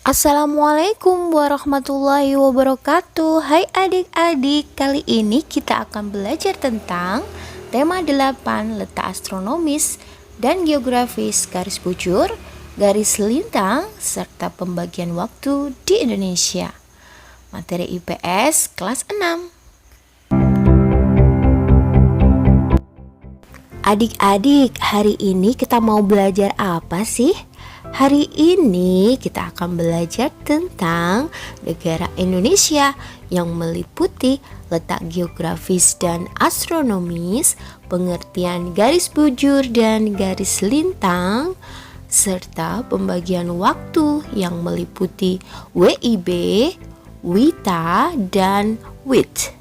Assalamualaikum warahmatullahi wabarakatuh. Hai adik-adik, kali ini kita akan belajar tentang tema 8 letak astronomis dan geografis garis bujur, garis lintang, serta pembagian waktu di Indonesia. Materi IPS kelas 6. Adik-adik, hari ini kita mau belajar apa sih? Hari ini kita akan belajar tentang negara Indonesia yang meliputi letak geografis dan astronomis, pengertian garis bujur dan garis lintang, serta pembagian waktu yang meliputi WIB, WITA, dan WIT.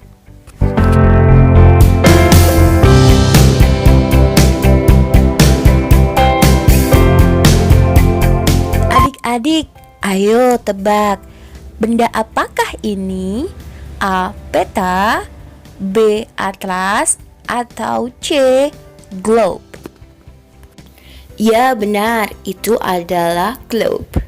Adik, ayo tebak, benda apakah ini? A. Peta, B. Atlas, atau C. Globe? Ya benar, itu adalah globe.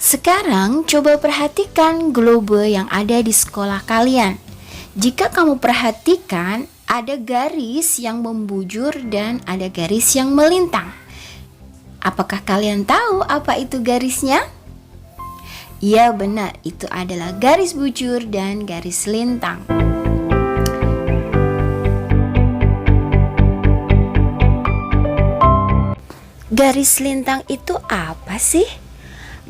Sekarang coba perhatikan globe yang ada di sekolah kalian. Jika kamu perhatikan, ada garis yang membujur dan ada garis yang melintang. Apakah kalian tahu apa itu garisnya? Ya benar, itu adalah garis bujur dan garis lintang. Garis lintang itu apa sih?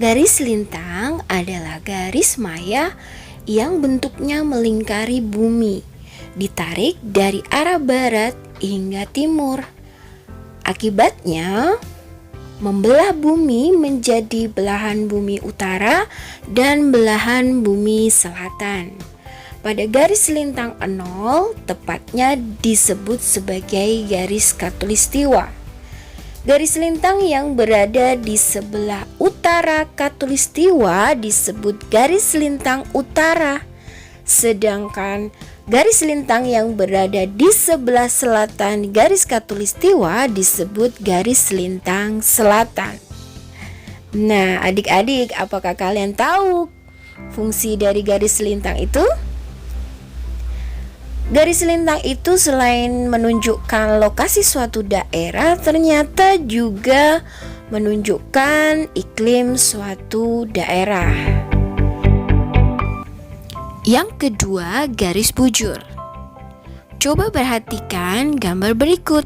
Garis lintang adalah garis maya yang bentuknya melingkari bumi, ditarik dari arah barat hingga timur. Akibatnya, membelah bumi menjadi belahan bumi utara dan belahan bumi selatan. Pada garis lintang 0, tepatnya disebut sebagai garis khatulistiwa. Garis lintang yang berada di sebelah utara khatulistiwa disebut garis lintang utara, sedangkan garis lintang yang berada di sebelah selatan garis khatulistiwa disebut garis lintang selatan. Nah, adik-adik, apakah kalian tahu fungsi dari garis lintang itu? Garis lintang itu selain menunjukkan lokasi suatu daerah, ternyata juga menunjukkan iklim suatu daerah. Yang kedua, garis bujur. Coba perhatikan gambar berikut.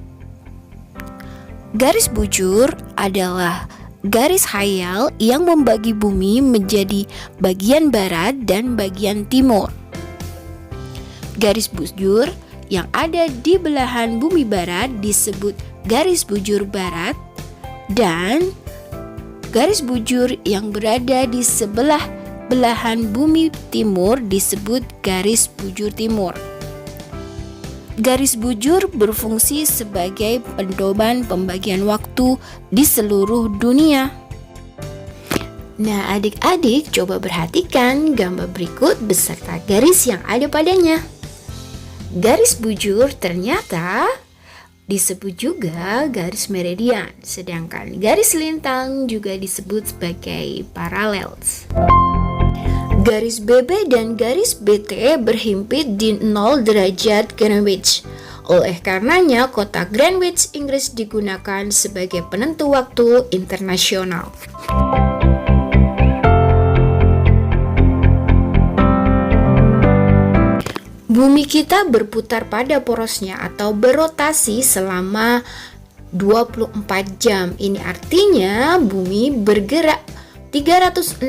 Garis bujur adalah garis khayal yang membagi bumi menjadi bagian barat dan bagian timur. Garis bujur yang ada di belahan bumi barat disebut garis bujur barat, dan garis bujur yang berada di sebelah belahan bumi timur disebut garis bujur timur. Garis bujur berfungsi sebagai pedoman pembagian waktu di seluruh dunia. Nah, adik-adik, coba perhatikan gambar berikut beserta garis yang ada padanya. Garis bujur ternyata disebut juga garis meridian, sedangkan garis lintang juga disebut sebagai parallels. Garis BB dan garis BT berhimpit di 0 derajat Greenwich. Oleh karenanya, kota Greenwich, Inggris digunakan sebagai penentu waktu internasional. Bumi kita berputar pada porosnya atau berotasi selama 24 jam. Ini artinya bumi bergerak 360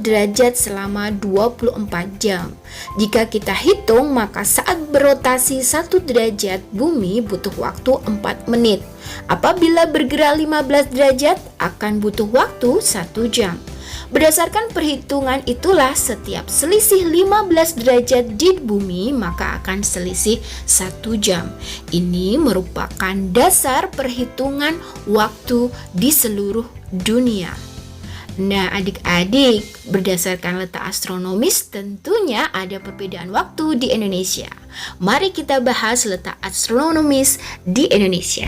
derajat selama 24 jam. Jika kita hitung, maka saat berotasi 1 derajat, bumi butuh waktu 4 menit. Apabila bergerak 15 derajat, akan butuh waktu 1 jam. Berdasarkan perhitungan itulah, setiap selisih 15 derajat di bumi maka akan selisih 1 jam. Ini merupakan dasar perhitungan waktu di seluruh dunia. Nah, adik-adik, berdasarkan letak astronomis tentunya ada perbedaan waktu di Indonesia. Mari kita bahas letak astronomis di Indonesia.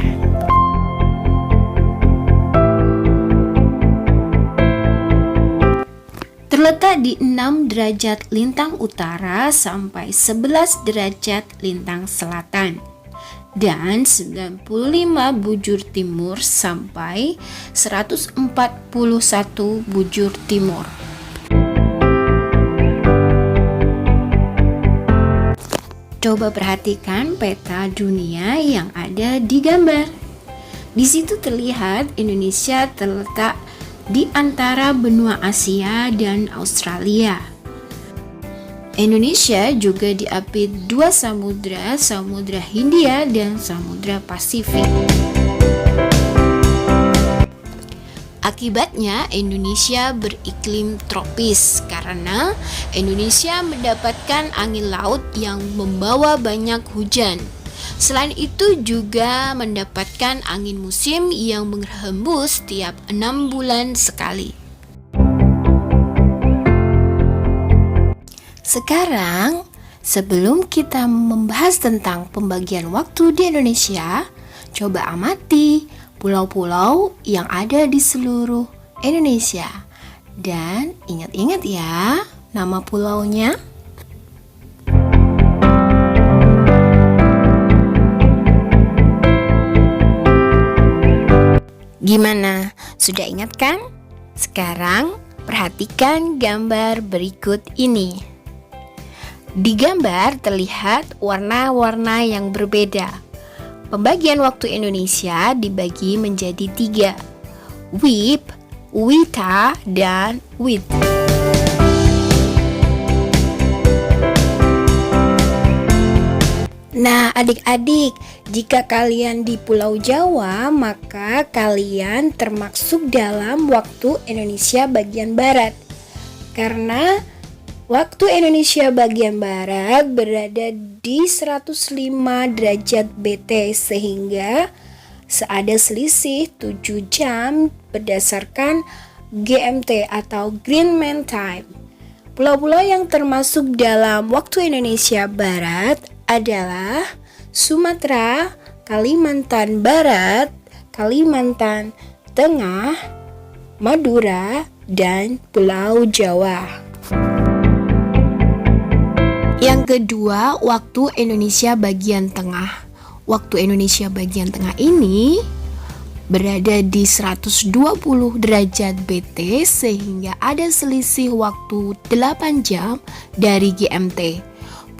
terletak di 6 derajat lintang utara sampai 11 derajat lintang selatan dan 95 bujur timur sampai 141 bujur timur. Coba perhatikan peta dunia yang ada di gambar. Di situ terlihat Indonesia terletak di antara benua Asia dan Australia. Indonesia juga diapit dua samudra, Samudra Hindia dan Samudra Pasifik. Akibatnya Indonesia beriklim tropis karena Indonesia mendapatkan angin laut yang membawa banyak hujan. Selain itu juga mendapatkan angin musim yang berhembus tiap 6 bulan sekali. Sekarang, sebelum kita membahas tentang pembagian waktu di Indonesia, coba amati pulau-pulau yang ada di seluruh Indonesia. Dan ingat-ingat ya nama pulaunya. Gimana? Sudah ingat kan? Sekarang perhatikan gambar berikut ini. Di gambar terlihat warna-warna yang berbeda. Pembagian waktu Indonesia dibagi menjadi 3, WIB, WITA, dan WIT. Nah, adik-adik, jika kalian di Pulau Jawa, maka kalian termasuk dalam waktu Indonesia bagian Barat. Karena waktu Indonesia bagian Barat berada di 105 derajat BT sehingga ada selisih 7 jam berdasarkan GMT atau Greenland Time. Pulau-pulau yang termasuk dalam waktu Indonesia Barat adalah Sumatera, Kalimantan Barat, Kalimantan Tengah, Madura, dan Pulau Jawa. Yang kedua, waktu Indonesia bagian tengah. Waktu Indonesia bagian tengah ini berada di 120 derajat BT sehingga ada selisih waktu 8 jam dari GMT.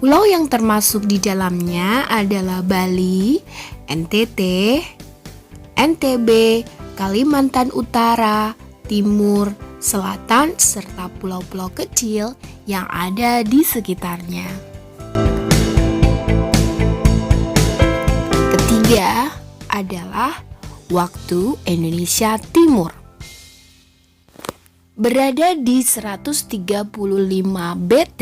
Pulau yang termasuk di dalamnya adalah Bali, NTT, NTB, Kalimantan Utara, Timur, Selatan, serta pulau-pulau kecil yang ada di sekitarnya. Ketiga adalah waktu Indonesia Timur. Berada di 135 BT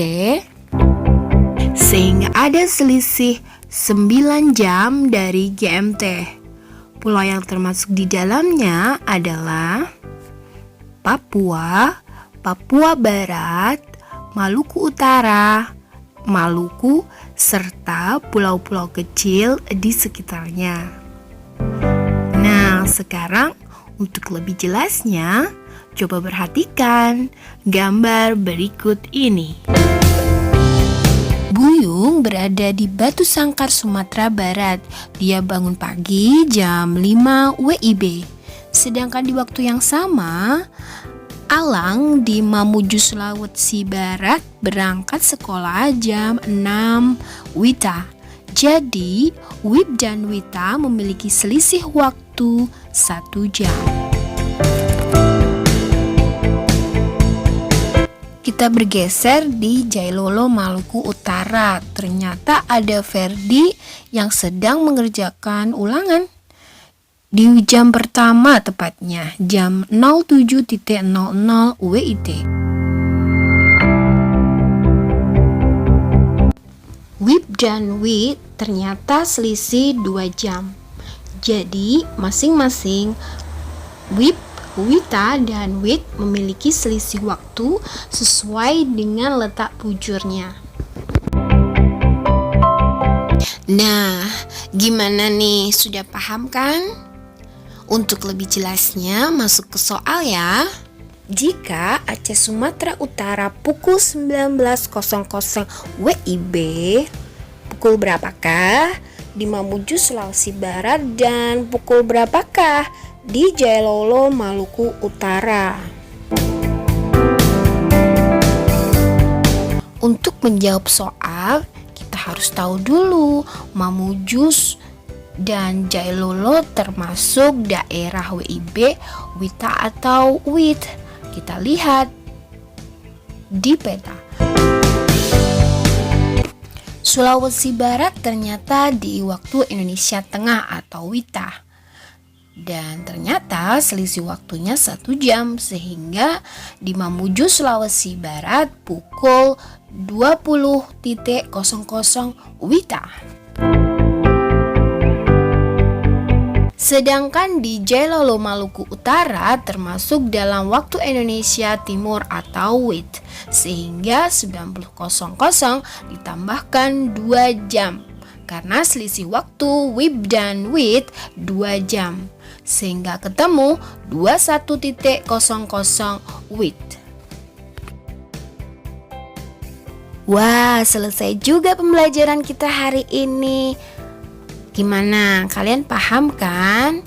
sehingga ada selisih 9 jam dari GMT. Pulau yang termasuk di dalamnya adalah Papua, Papua Barat, Maluku Utara, Maluku, serta pulau-pulau kecil di sekitarnya. Nah, sekarang untuk lebih jelasnya, coba perhatikan gambar berikut ini. Buyung berada di Batu Sangkar, Sumatera Barat. Dia bangun pagi jam 5 WIB. Sedangkan di waktu yang sama, Alang di Mamuju, Sulawesi Barat berangkat sekolah jam 6 WITA. Jadi, WIB dan WITA memiliki selisih waktu 1 jam. Kita bergeser di Jailolo, Maluku Utara. Ternyata ada Ferdi yang sedang mengerjakan ulangan. Di jam pertama tepatnya, jam 07.00 WIT. WIB dan WIT ternyata selisih 2 jam. Jadi, masing-masing WIB, WITA, dan WIT memiliki selisih waktu sesuai dengan letak bujurnya. Nah, gimana nih? Sudah paham kan? Untuk lebih jelasnya, masuk ke soal ya. Jika Aceh Sumatera Utara pukul 19.00 WIB, pukul berapakah di Mamuju Sulawesi Barat dan pukul berapakah di Jailolo Maluku Utara? Untuk menjawab soal, kita harus tahu dulu Mamuju dan Jailolo termasuk daerah WIB, WITA atau WIT. Kita lihat di peta. Sulawesi Barat ternyata di waktu Indonesia Tengah atau WITA. Dan ternyata selisih waktunya 1 jam, sehingga di Mamuju Sulawesi Barat pukul 20.00 WITA. Sedangkan di Jailolo Maluku Utara termasuk dalam waktu Indonesia Timur atau WIT, sehingga 90.00 ditambahkan 2 jam karena selisih waktu WIB dan WIT 2 jam, sehingga ketemu 21.00 WIT. Wah, selesai juga pembelajaran kita hari ini. Gimana? Kalian paham kan?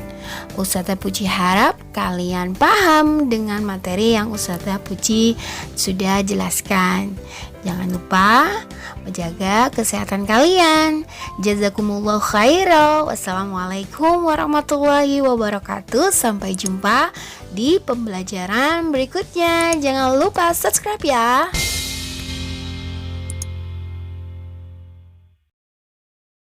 Ustazah Puji harap kalian paham dengan materi yang Ustazah Puji sudah jelaskan. Jangan lupa menjaga kesehatan kalian. Jazakumullah khairan. Wassalamualaikum warahmatullahi wabarakatuh. Sampai jumpa di pembelajaran berikutnya. Jangan lupa subscribe ya.